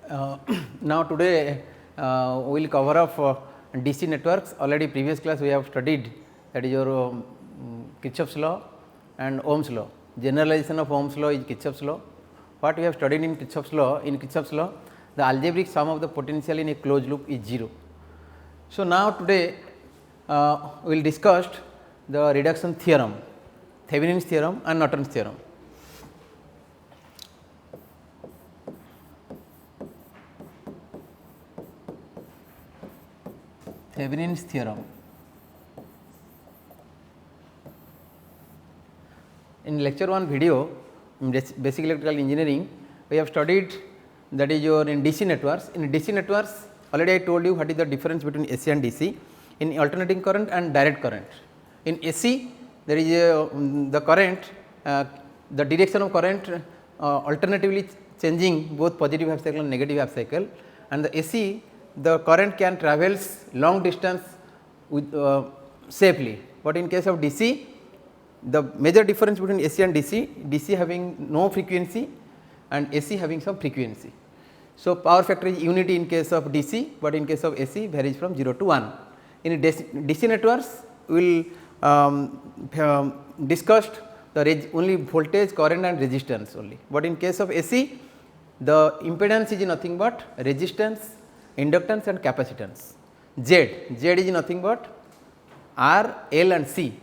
Now today we will cover up DC networks. Already previous class we have studied, that is your Kirchhoff's law and Ohm's law. Generalization of Ohm's law is Kirchhoff's law. What we have studied in Kirchhoff's law? In Kirchhoff's law, the algebraic sum of the potential in a closed loop is 0. So now today we will discuss the reduction theorem, Thevenin's theorem and Norton's theorem. Thevenin's theorem. In lecture 1 video, in basic electrical engineering, we have studied, that is your in DC networks. In DC networks, already I told you what is the difference between AC and DC in alternating current and direct current. In AC, there is the current, the direction of current alternatively changing both positive half cycle and negative half cycle, and the AC, the current can travels long distance with safely, but in case of DC, the major difference between AC and DC having no frequency and AC having some frequency. So, power factor is unity in case of DC, but in case of AC varies from 0 to 1. In DC networks, we will discussed the only voltage, current and resistance only, but in case of AC, the impedance is nothing but resistance, inductance and capacitance. Z is nothing but R, L and C.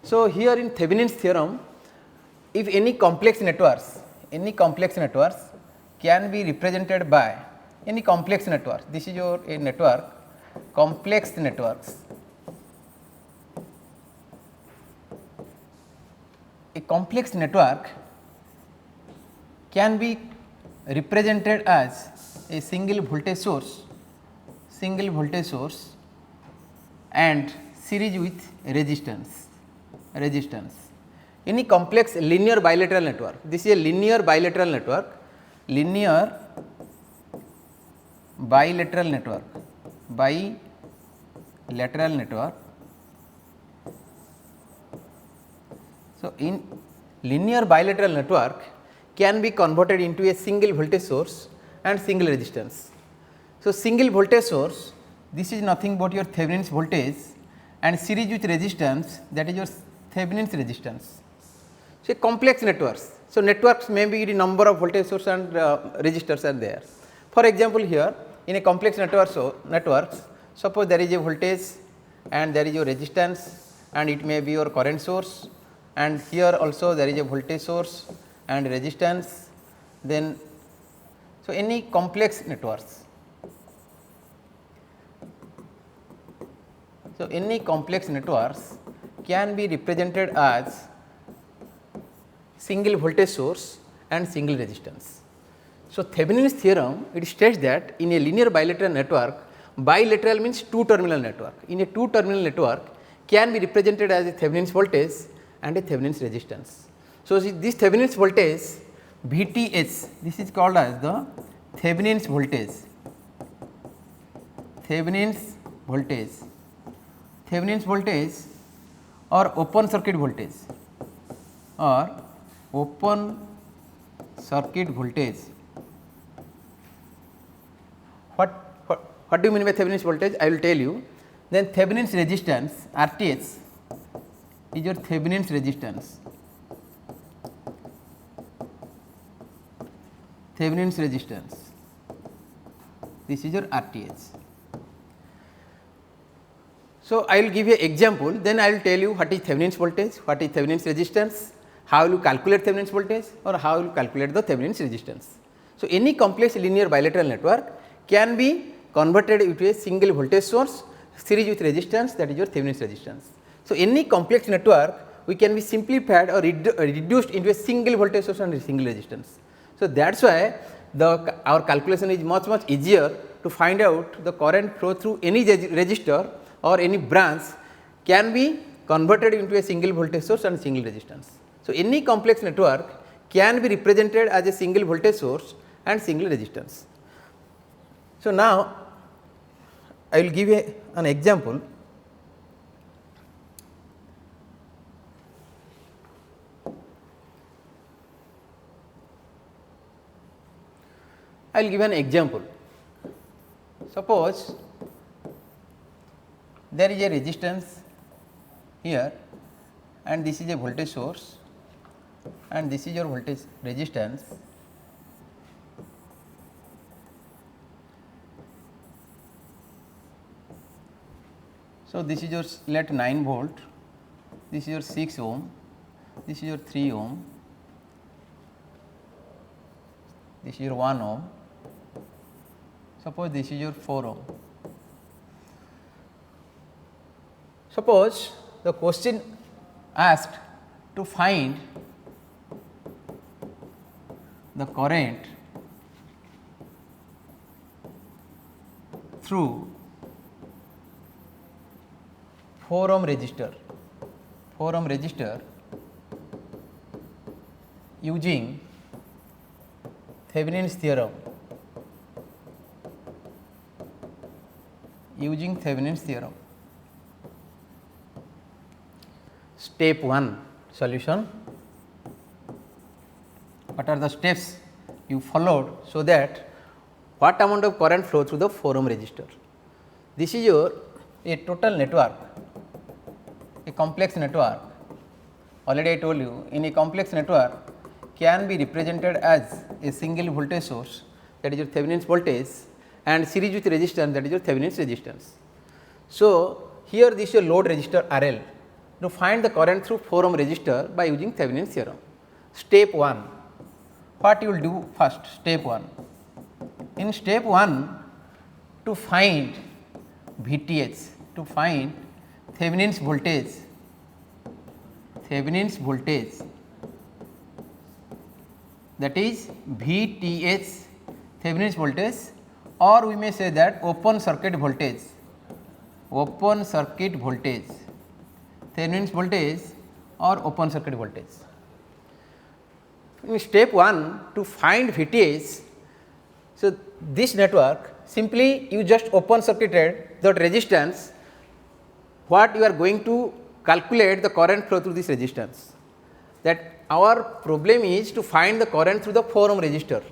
So, here in Thevenin's theorem, if any complex networks can be represented by any complex network, this is your a network, complex networks. A complex network can be represented as a single voltage source and series with resistance. Any complex linear bilateral network, this is a linear bilateral network. So, in linear bilateral network can be converted into a single voltage source and single resistance. So, single voltage source, this is nothing but your Thevenin's voltage and series with resistance, that is your Thevenin's resistance. So, complex networks. So, networks may be the number of voltage source and resistors are there. For example, here in a complex networks, suppose there is a voltage and there is a resistance and it may be your current source, and here also there is a voltage source and resistance. Then, so any complex networks. So, any complex networks can be represented as single voltage source and single resistance. So, Thevenin's theorem, it states that in a linear bilateral network, bilateral means two terminal network. In a two terminal network can be represented as a Thevenin's voltage and a Thevenin's resistance. So, this Thevenin's voltage VTH, this is called as the Thevenin's voltage. Thevenin's voltage or open circuit voltage What do you mean by Thevenin's voltage? I will tell you. Then Thevenin's resistance RTH is your Thevenin's resistance. This is your RTH. So, I will give you an example, then I will tell you what is Thevenin's voltage, what is Thevenin's resistance, how will you calculate Thevenin's voltage or how will you calculate the Thevenin's resistance. So, any complex linear bilateral network can be converted into a single voltage source series with resistance, that is your Thevenin's resistance. So, any complex network we can be simplified or reduced into a single voltage source and a single resistance. So, that is why our calculation is much easier to find out the current flow through any resistor or any branch can be converted into a single voltage source and single resistance. So, any complex network can be represented as a single voltage source and single resistance. So, now I will give an example. I will give an example. Suppose there is a resistance here and this is a voltage source and this is your voltage resistance. So, this is your let 9 volt, this is your 6 ohm, this is your 3 ohm, this is your 1 ohm, suppose this is your 4 ohm. Suppose the question asked to find the current through 4 ohm resistor, using Thevenin's theorem, Step 1 solution. What are the steps you followed so that what amount of current flow through the 4 ohm resistor? This is your a total network, a complex network. Already I told you, in a complex network can be represented as a single voltage source, that is your Thevenin's voltage, and series with resistance, that is your Thevenin's resistance. So, here this is your load resistor RL. To find the current through 4 ohm resistor by using Thevenin's theorem. Step 1, what you will do first? Step 1. In step 1, to find VTH, to find Thevenin's voltage, that is VTH, Thevenin's voltage, or we may say that open circuit voltage, Thevenin's voltage or open circuit voltage. In step 1, to find VTH, so this network simply you just open circuited the resistance, what you are going to calculate the current flow through this resistance. That our problem is to find the current through the 4 ohm resistor.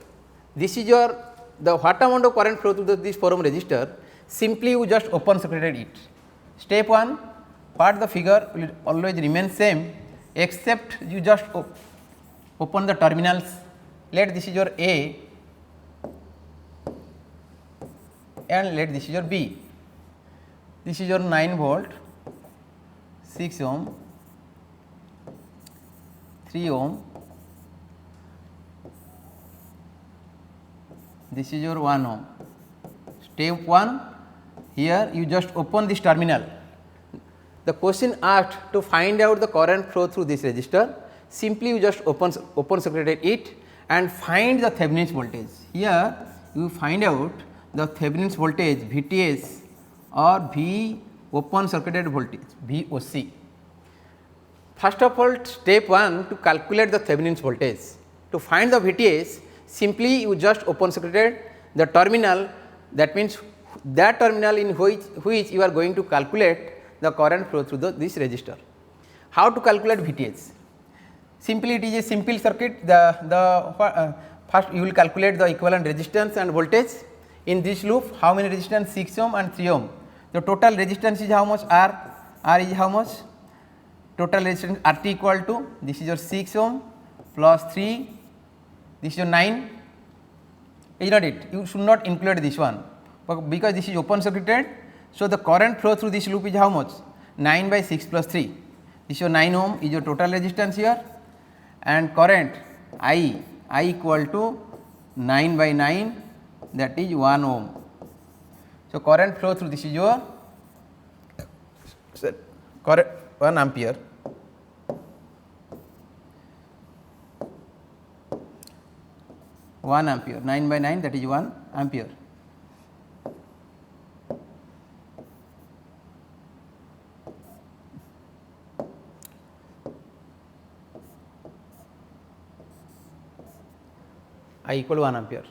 This is your what amount of current flow through this 4 ohm resistor, simply you just open circuited it. Step 1, what the figure will always remain same, except you just open the terminals. Let this is your A and let this is your B. This is your 9 volt, 6 ohm, 3 ohm, this is your 1 ohm. Step 1, here you just open this terminal. The question asked to find out the current flow through this resistor, simply you just open circuited it and find the Thevenin's voltage. Here you find out the Thevenin's voltage VTH or V open circuited voltage VOC. First of all, step 1, to calculate the Thevenin's voltage. To find the VTH, simply you just open circuited the terminal, that means that terminal in which you are going to calculate the current flow through this resistor. How to calculate VTH? Simply it is a simple circuit. First you will calculate the equivalent resistance and voltage. In this loop, how many resistance? 6 ohm and 3 ohm. The total resistance is how much? R. R is how much? Total resistance RT equal to, this is your 6 ohm plus 3, this is your 9, is not it? You should not include this one, because this is open circuited. So, the current flow through this loop is how much? 9 by 6 plus 3, this is your 9 ohm is your total resistance here, and current I equal to 9 by 9, that is 1 ohm. So, current flow through this is your current 1 ampere. One ampere, 9 by 9, that is 1 ampere. I equal 1 ampere.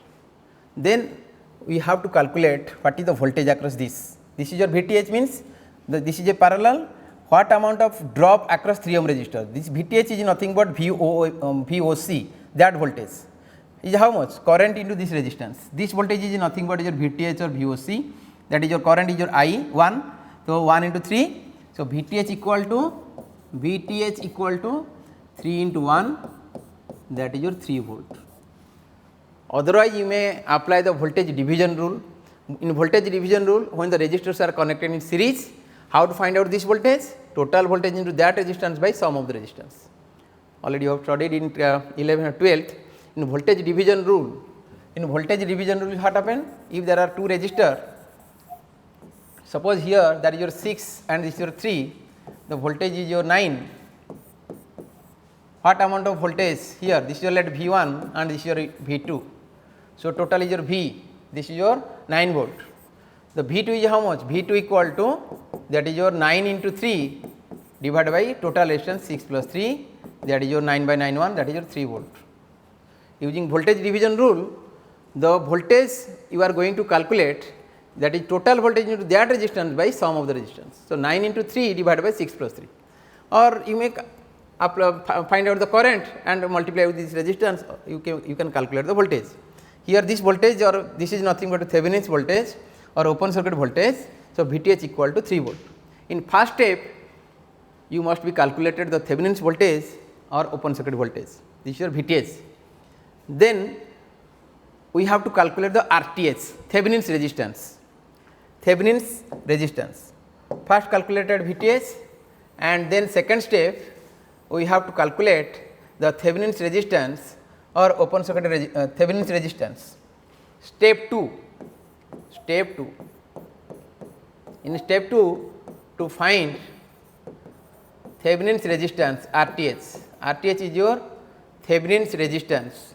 Then we have to calculate what is the voltage across this. This is your VTH, means this is a parallel. What amount of drop across 3 ohm resistor? This VTH is nothing but VOC, that voltage. is how much? Current into this resistance. This voltage is nothing but your VTH or VOC, that is your current is your I 1. So, 1 into 3. So, VTH equal to 3 into 1, that is your 3 volt. Otherwise, you may apply the voltage division rule. In voltage division rule, when the resistors are connected in series, how to find out this voltage? Total voltage into that resistance by sum of the resistance. Already you have studied in 11 or 12th. In voltage division rule, what happen? If there are two resistors, suppose here that is your 6 and this is your 3, the voltage is your 9. What amount of voltage here? This is your let V1 and this is your V2. So, total is your V, this is your 9 volt. The V2 is how much? V2 equal to, that is your 9 into 3 divided by total resistance 6 plus 3, that is your 9 by 9 1, that is your 3 volt. Using voltage division rule, the voltage you are going to calculate, that is total voltage into that resistance by sum of the resistance. So, 9 into 3 divided by 6 plus 3, or you may find out the current and multiply with this resistance, you can calculate the voltage. Here this voltage, or this is nothing but a Thevenin's voltage or open circuit voltage. So, VTH equal to 3 volt. In first step, you must be calculated the Thevenin's voltage or open circuit voltage, this is your VTH. Then we have to calculate the RTH, Thevenin's resistance. First calculated VTH, and then second step we have to calculate the Thevenin's resistance or open circuit Thevenin's resistance. Step 2. In step 2, to find Thevenin's resistance RTH. RTH is your Thevenin's resistance.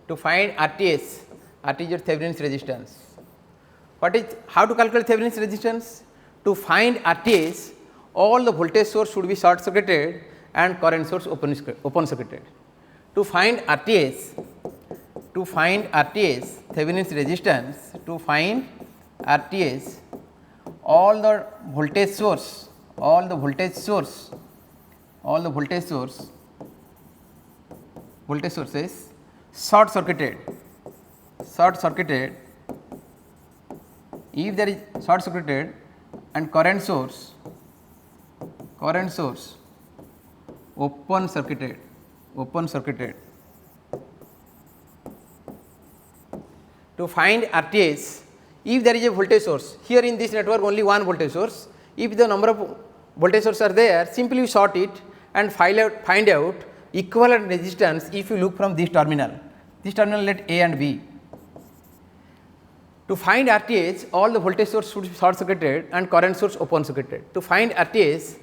To find RTH, is your Thevenin's resistance. How to calculate Thevenin's resistance? To find RTH, all the voltage source should be short circuited and current source open circuited. To find RTH, Thevenin's resistance, all the voltage source sources short circuited. If there is short circuited and current source open circuited. To find RTH, if there is a voltage source, here in this network only one voltage source, if the number of voltage sources are there, simply you short it and find out equivalent resistance if you look from this terminal let A and B. To find RTH, all the voltage source should be short circuited and current source open circuited. To find RTH,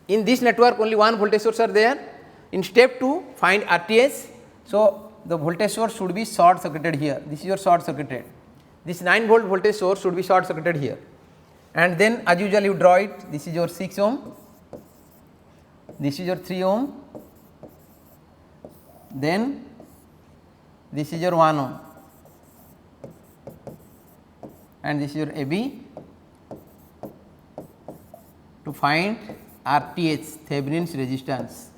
in this network only one voltage source are there. In step 2, find RTH. So, the voltage source should be short circuited here. This is your short circuited. This 9 volt voltage source should be short circuited here. And then as usual you draw it. This is your 6 ohm. This is your 3 ohm. Then this is your 1 ohm. And this is your AB. To find RTH, Thevenin's resistance.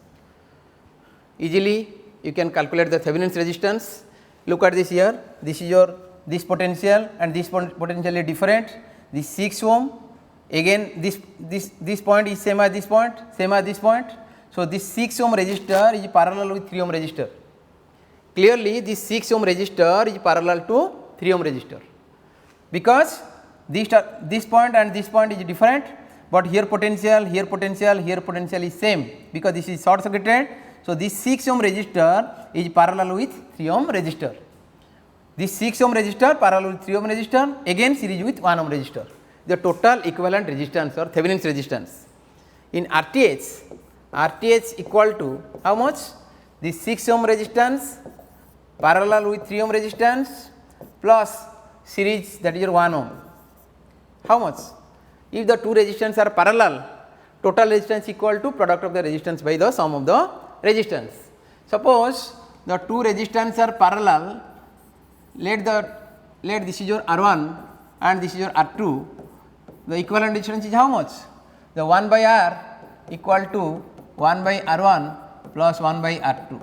Easily you can calculate the Thevenin's resistance. Look at this here. This is your this potential and this potential is different. This 6 ohm. Again this point is same as this point. So this 6 ohm resistor is parallel with 3 ohm resistor. Clearly this 6 ohm resistor is parallel to 3 ohm resistor. Because this point and this point is different, but here potential is same, because this is short circuited. So, this 6 ohm resistor is parallel with 3 ohm resistor. This 6 ohm resistor parallel with 3 ohm resistor, again series with 1 ohm resistor. The total equivalent resistance or Thevenin's resistance. In RTH equal to how much? This 6 ohm resistance parallel with 3 ohm resistance plus series, that is your 1 ohm. How much? If the two resistance are parallel, total resistance equal to product of the resistance by the sum of the resistance. Suppose the two resistance are parallel, let this is your R1 and this is your R2, the equivalent resistance is how much? The 1 by R equal to 1 by R1 plus 1 by R2,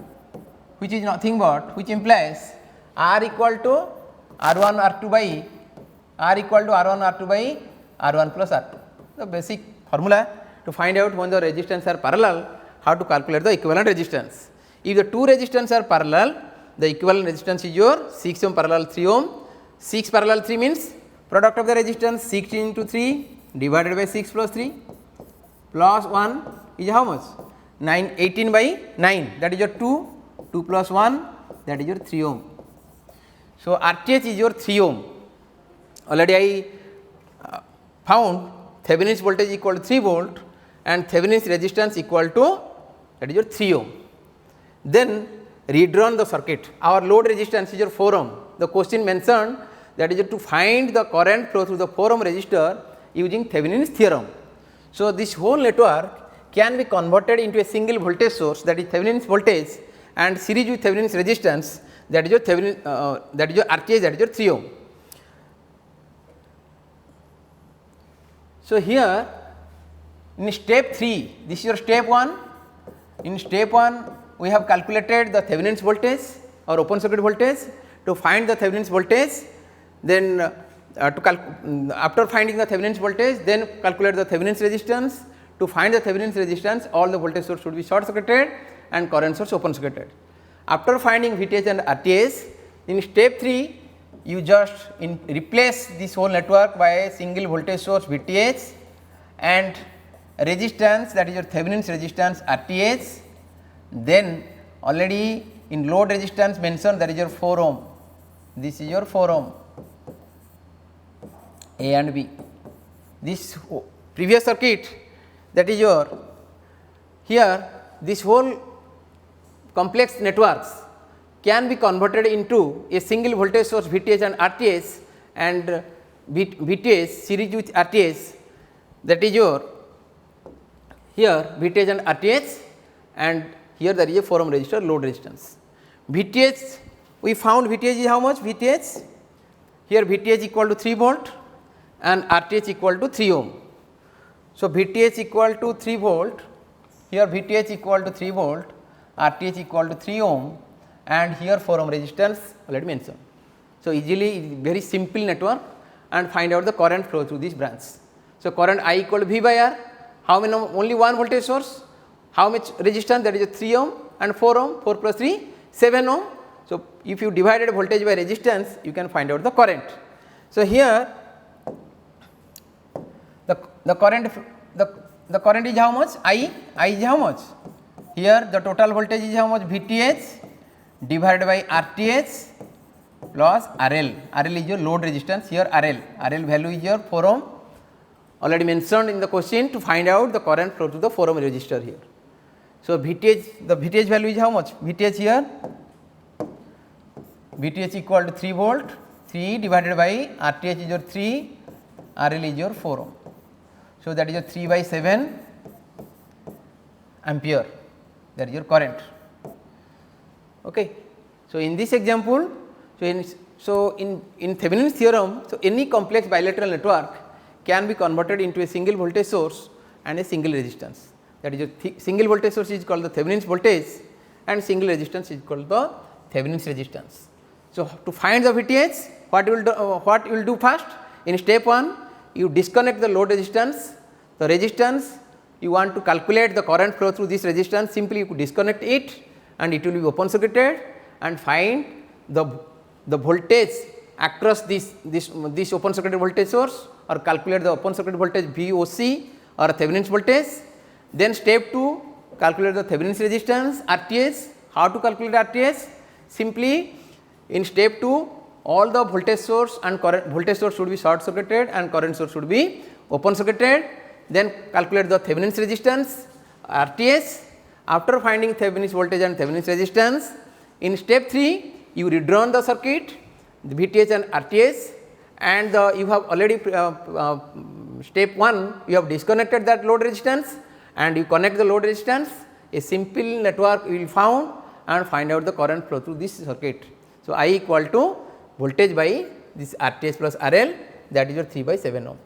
which is nothing but, which implies R equal to R1 R2 by R equal to R1 R2 by R1 plus R2. The basic formula to find out when the resistance are parallel, how to calculate the equivalent resistance. If the two resistance are parallel, the equivalent resistance is your 6 ohm parallel 3 ohm. 6 parallel 3 means product of the resistance 6 into 3 divided by 6 plus 3 plus 1 is how much? 9, 18 by 9, that is your 2, 2 plus 1, that is your 3 ohm. So, RTH is your 3 ohm. Already I found Thevenin's voltage equal to 3 volt and Thevenin's resistance equal to, that is your 3 ohm. Then redrawn the circuit. Our load resistance is your 4 ohm. The question mentioned that is to find the current flow through the 4 ohm resistor using Thevenin's theorem. So, this whole network can be converted into a single voltage source, that is Thevenin's voltage, and series with Thevenin's resistance, that is your that is your RTH, that is your 3 ohm. So, here in step 3, this is your step 1. In step 1, we have calculated the Thevenin's voltage or open circuit voltage. To find the Thevenin's voltage, then after finding the Thevenin's voltage, then calculate the Thevenin's resistance. To find the Thevenin's resistance, all the voltage source should be short circuited and current source open circuited. After finding VTH and RTH, in step 3, you just replace this whole network by a single voltage source VTH and resistance, that is your Thevenin's resistance RTH. Then already in load resistance mentioned, that is your 4 ohm. This is your 4 ohm, A and B. This previous circuit, that is your, here this whole complex networks can be converted into a single voltage source VTH and RTH, and VTH series with RTH, that is your, here VTH and RTH, and here there is a 4 ohm resistor load resistance. VTH, we found VTH is how much? VTH, here VTH equal to 3 volt and RTH equal to 3 ohm. So, VTH equal to 3 volt, here VTH equal to 3 volt, RTH equal to 3 ohm, and here 4 ohm resistance already mentioned. So, easily very simple network and find out the current flow through this branch. So, current I equal to V by R, how many ohm? Only one voltage source, how much resistance? That is a 3 ohm and 4 ohm, 4 plus 3, 7 ohm. So, if you divided voltage by resistance, you can find out the current. So, here the current is how much? I is how much? Here the total voltage is how much? VTH divided by RTH plus RL. RL is your load resistance, here RL value is your 4 ohm, already mentioned in the question to find out the current flow to the 4 ohm resistor here. So, VTH, the VTH value is how much? VTH here, VTH equal to 3 volt, 3 divided by RTH is your 3, RL is your 4 ohm. So, that is your 3 by 7 ampere, that is your current. Okay. So, in this example, in Thevenin's theorem, so any complex bilateral network can be converted into a single voltage source and a single resistance. That is your single voltage source is called the Thevenin's voltage and single resistance is called the Thevenin's resistance. So, to find the VTH, what you will do first? In step 1, you disconnect the load resistance, the resistance you want to calculate the current flow through this resistance, simply you could disconnect it and it will be open circuited, and find the voltage across this open circuited voltage source, or calculate the open circuit voltage VOC or Thevenin's voltage. Then step 2, calculate the Thevenin's resistance RTH. How to calculate RTH? Simply in step 2, all the voltage source and current voltage source should be short circuited and current source should be open circuited. Then calculate the Thevenin's resistance RTH. After finding Thevenin's voltage and Thevenin's resistance, in step 3 you redrawn the circuit, the VTH and RTH, and you have already step 1 you have disconnected that load resistance and you connect the load resistance, a simple network you will found and find out the current flow through this circuit. So, I equal to voltage by this RTH plus RL, that is your 3 by 7 ohm.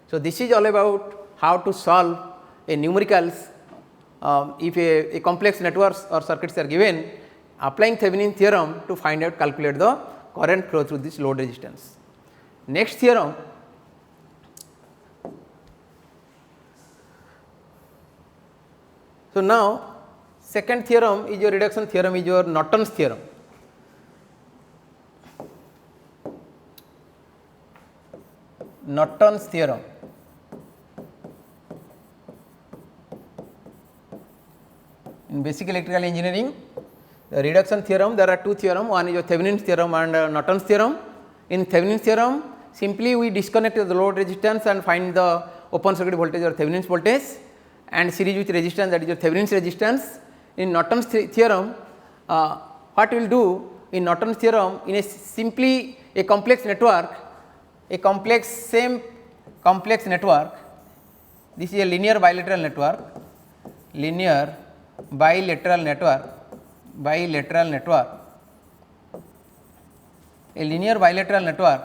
So, this is all about how to solve a numericals, if a complex networks or circuits are given, applying Thevenin theorem to find out, calculate the current flow through this load resistance. Next theorem, so now second theorem is your reduction theorem, is your Norton's theorem. Norton's theorem. In basic electrical engineering, the reduction theorem, there are two theorems, one is your Thevenin's theorem and Norton's theorem. In Thevenin's theorem, simply we disconnect the load resistance and find the open circuit voltage or Thevenin's voltage, and series with resistance, that is your Thevenin's resistance. In Norton's theorem, what we will do in Norton's theorem, in a simply a complex network, a complex network, this is a linear bilateral network, linear bilateral network, a linear bilateral network.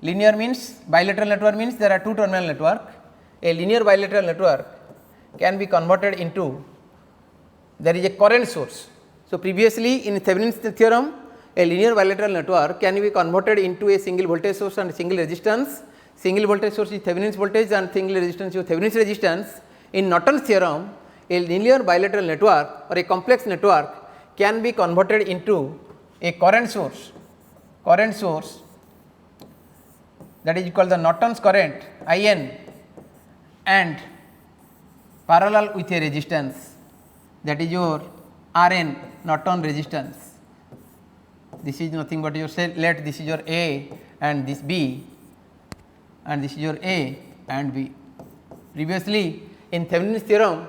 Linear means, bilateral network means there are two terminal network. A linear bilateral network can be converted into, there is a current source. So, previously in Thevenin's theorem, a linear bilateral network can be converted into a single voltage source and single resistance. Single voltage source is Thevenin's voltage and single resistance is Thevenin's resistance. In Norton's theorem, a linear bilateral network or a complex network can be converted into a current source that is called the Norton's current IN, and parallel with a resistance, that is your RN, Norton resistance. This is nothing but your let this is your A and this B, and this is your A and B. Previously in Thevenin's theorem,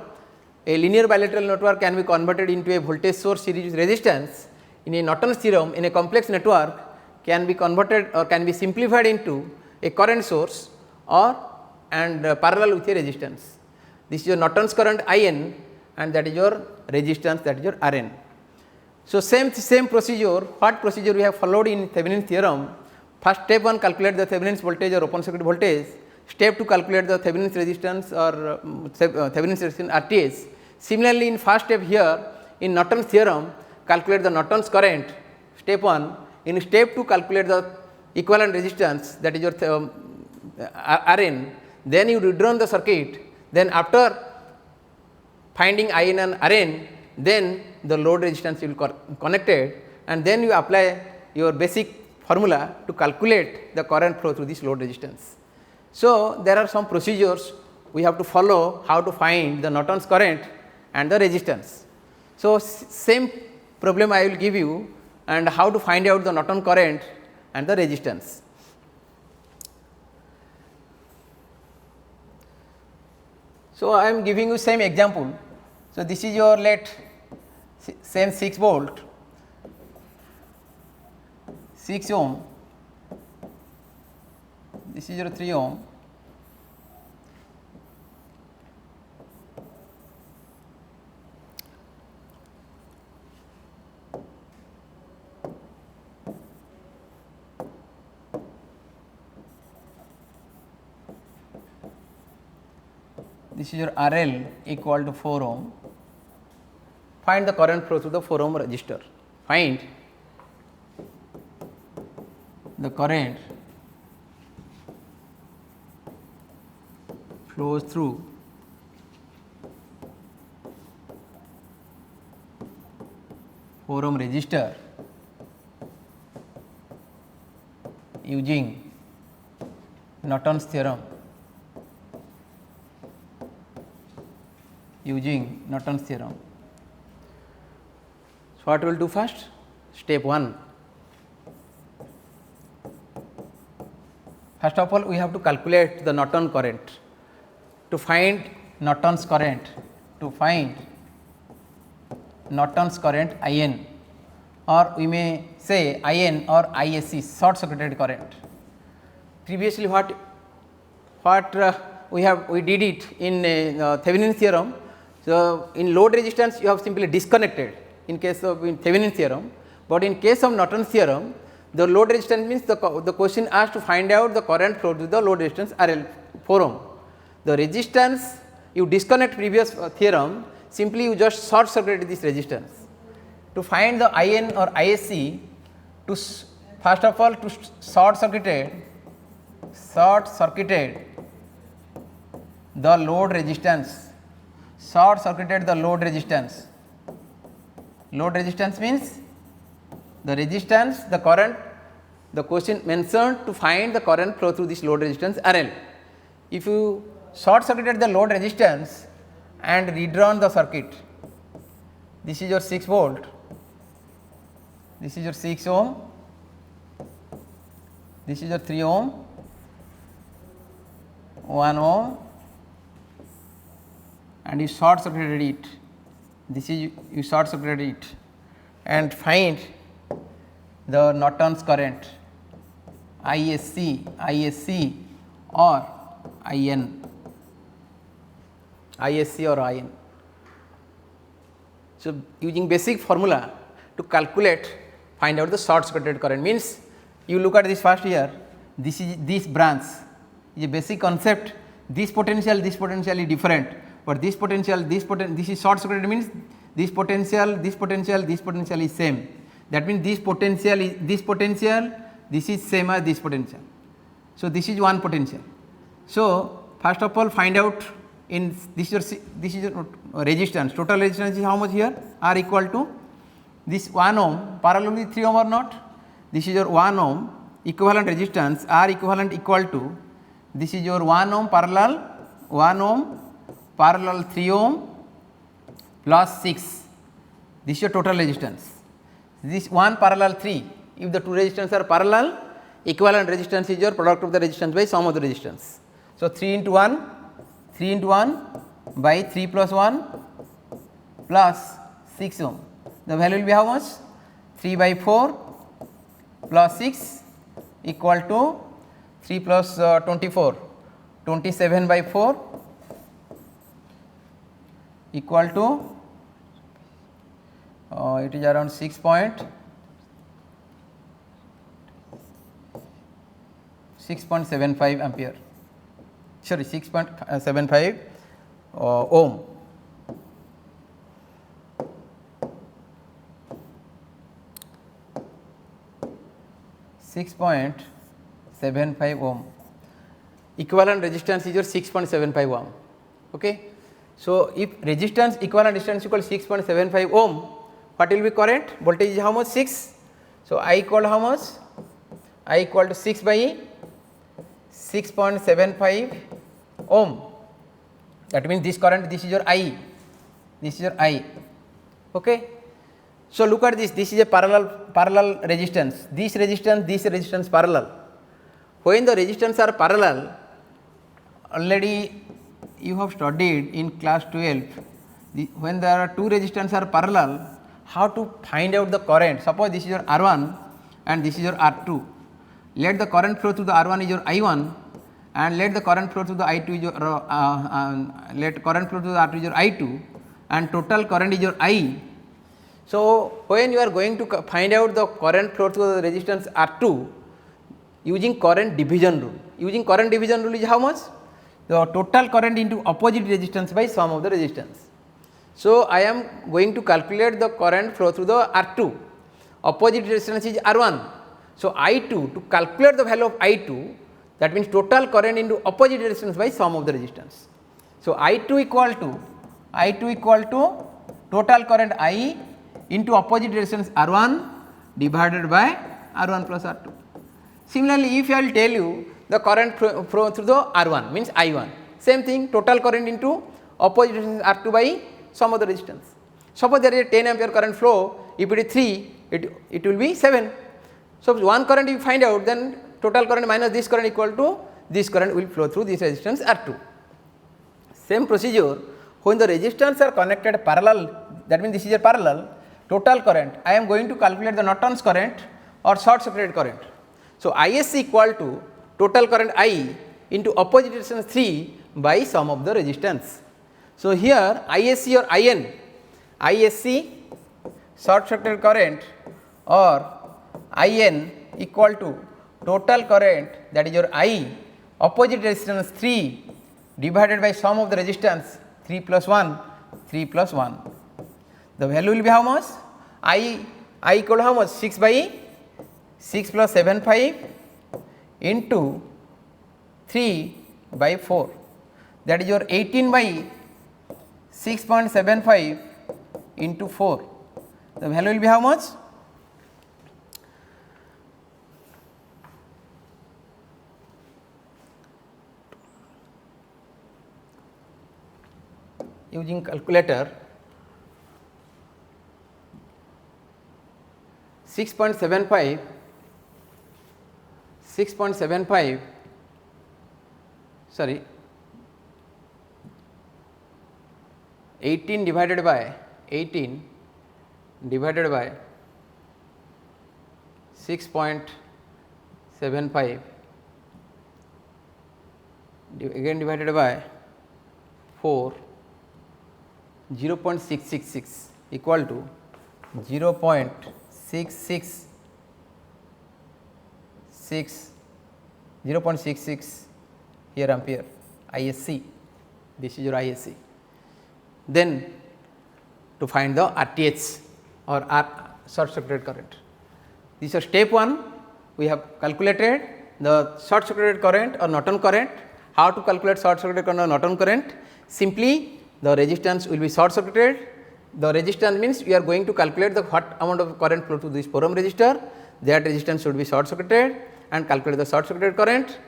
a linear bilateral network can be converted into a voltage source series with resistance. In a Norton's theorem, in a complex network can be converted or can be simplified into a current source or parallel with a resistance. This is your Norton's current IN, and that is your resistance, that is your RN. So, same procedure, what procedure we have followed in Thevenin's theorem? First step 1, calculate the Thevenin's voltage or open circuit voltage. Step 2, calculate the Thevenin's resistance or Thevenin's resistance RTH. Similarly, in first step here in Norton's theorem, calculate the Norton's current, step 1. In step 2, calculate the equivalent resistance, that is your RN. Then you rerun the circuit. Then after finding IN and RN, then the load resistance will be connected, and then you apply your basic formula to calculate the current flow through this load resistance. So, there are some procedures we have to follow how to find the Norton's current and the resistance. So, same problem I will give you, and how to find out the Norton current and the resistance. So, I am giving you same example. So, this is your same 6 volt, 6 ohm, this is your 3 ohm, this is your RL equal to 4 ohm. Find the current flow through the 4 ohm resistor. Find the current flows through ohm resistor using Norton's theorem. So, what we will do first? Step 1. First of all, we have to calculate the Norton current. To find Norton's current, IN, or we may say IN or ISC, short circuited current. Previously, what we did it in Thevenin's theorem. So, in load resistance you have simply disconnected in case of Thevenin's theorem, but in case of Norton's theorem, the load resistance means the question asked to find out the current flow to the load resistance RL 4 ohm. the resistance you disconnect previous theorem, simply you just short circuit this resistance. To find the IN or ISC, to first of all to short circuited the load resistance, load resistance means the resistance, the current, the question mentioned to find the current flow through this load resistance RL. If you short circuited the load resistance and redrawn the circuit, this is your 6 volt, this is your 6 ohm, this is your 3 ohm, 1 ohm, and you short circuited it, this is you short circuited it and find the Norton's current ISC or IN. So, using basic formula to calculate, find out the short circuited current, means you look at this first here, this is this branch is a basic concept, this potential is different, but this potential this is short circuited means this potential is same, that means this potential this is same as this potential. So, this is one potential. So, first of all find out in this is your resistance, total resistance is how much here, R equal to this 1 ohm parallel with 3 ohm or not, this is your 1 ohm equivalent resistance, R equivalent equal to this is your 1 ohm parallel 3 ohm plus 6, this is your total resistance, this 1 parallel 3, if the two resistance are parallel, equivalent resistance is your product of the resistance by sum of the resistance. So, 3 into 1 by 3 plus 1 plus 6 ohm, the value will be how much, 3 by 4 plus 6 equal to 3 plus 24, 27 by 4 equal to it is around 6.75 ampere, sorry 6.75 ohm. ohm. Equivalent resistance is your 6.75 ohm. Okay. So, if resistance equivalent resistance equal 6.75 ohm, what will be current? Voltage is how much? 6. So, I equal to how much? I equal to 6 by 6.75 ohm. That means this current, this is your I, Okay. So, look at this is a parallel resistance, this resistance parallel. When the resistance are parallel, already you have studied in class 12, when there are two resistance are parallel, how to find out the current. Suppose this is your R1 and this is your R2, let the current flow through the R1 is your I1 and let the current flow through the I2 is your let current flow through the R2 is your I2 and total current is your I. So, when you are going to find out the current flow through the resistance R2 using current division rule, is how much? The total current into opposite resistance by sum of the resistance. So, I am going to calculate the current flow through the R2, opposite resistance is R1. So, I2, to calculate the value of I2, that means total current into opposite resistance by sum of the resistance. So, I2 equal to total current I into opposite resistance R1 divided by R1 plus R2. Similarly, if I will tell you the current flow through the R1 means I1, same thing, total current into opposite resistance R2 by sum of the resistance. Suppose there is a 10 ampere current flow, if it is 3, it will be 7. So, one current you find out, then total current minus this current equal to this current will flow through this resistance R2. Same procedure, when the resistance are connected parallel, that means this is a parallel, total current, I am going to calculate the Norton's current or short circuited current. So, ISC equal to total current I into opposite resistance 3 by sum of the resistance. So, here ISC or IN, ISC short circuited current or IN equal to total current, that is your I, opposite resistance 3 divided by sum of the resistance 3 plus 1, 3 plus 1. The value will be how much? I equal to how much? 6 by 6 plus 75 into 3 by 4, that is your 18 by 6.75 into 4. The value will be how much? Using calculator, 6.75 sorry 18 divided by 6.75 again divided by 4, 0.666 equal to 0.666 here ampere ISC, this is your ISC. Then to find the RTH or short circuited current. This is step 1, we have calculated the short circuited current or Norton current. How to calculate short circuited current or Norton current? Simply the resistance will be short circuited. The resistance means we are going to calculate the what amount of current flow to this 4 ohm resistor, that resistance should be short circuited and calculate the short circuited current.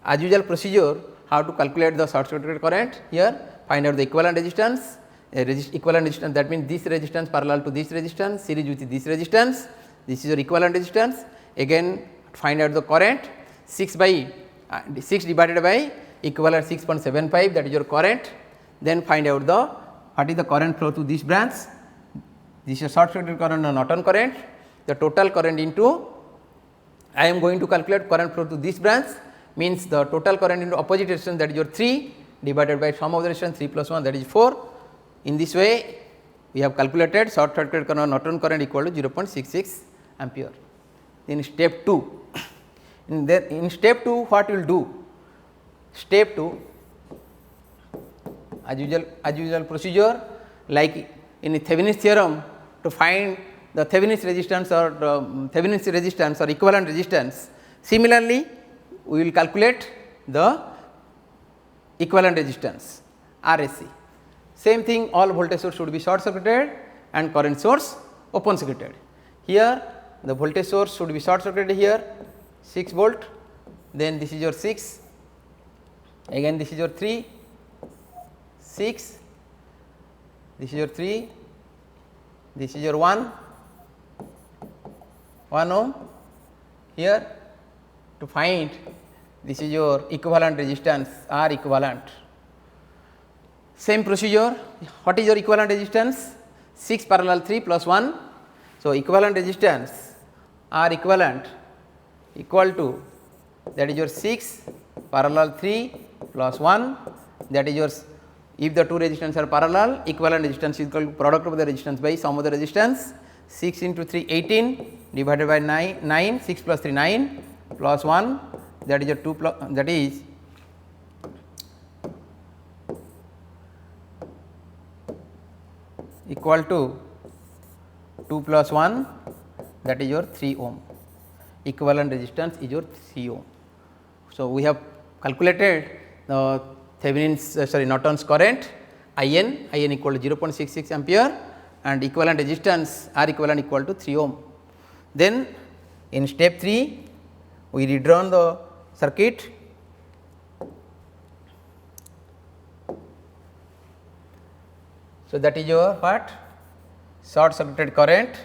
As usual procedure, how to calculate the short circuited current? Here find out the equivalent resistance, equivalent resistance, that means this resistance parallel to this resistance, series with this resistance, this is your equivalent resistance. Again find out the current, 6 divided by equivalent 6.75, that is your current. Then find out the what is the current flow to this branch, this is short circuited current or Norton current, the total current into, I am going to calculate current flow to this branch, means the total current into opposite resistance, that is your 3 divided by sum of the resistance 3 plus 1, that is 4. In this way we have calculated short circuited current or Norton current equal to 0.66 ampere. In step 2, in step 2 what we will do? Step 2, as usual procedure, like in Thevenin's theorem, to find the Thevenin's resistance or equivalent resistance. Similarly, we will calculate the equivalent resistance RSC. Same thing, all voltage source should be short circuited and current source open circuited. Here the voltage source should be short circuited here 6 volt, then this is your 6, again this is your 3, 6, this is your 3, this is your 1 ohm. Here to find this is your equivalent resistance R equivalent. Same procedure, what is your equivalent resistance? 6 parallel 3 plus 1. So, equivalent resistance R equivalent equal to, that is your 6 parallel 3 plus 1, that is your, if the two resistance are parallel, equivalent resistance is equal to product of the resistance by sum of the resistance. 6 into 3 18 divided by 9, 6 plus 3 9 plus 1, that is your 2 plus, that is equal to 2 plus 1, that is your 3 ohm. Equivalent resistance is your 3 ohm. So, we have calculated the Thevenin's Norton's current IN equal to 0.66 ampere and equivalent resistance R equivalent equal to 3 ohm. Then in step 3 we redrawn the circuit. So, that is your what? Short circuited current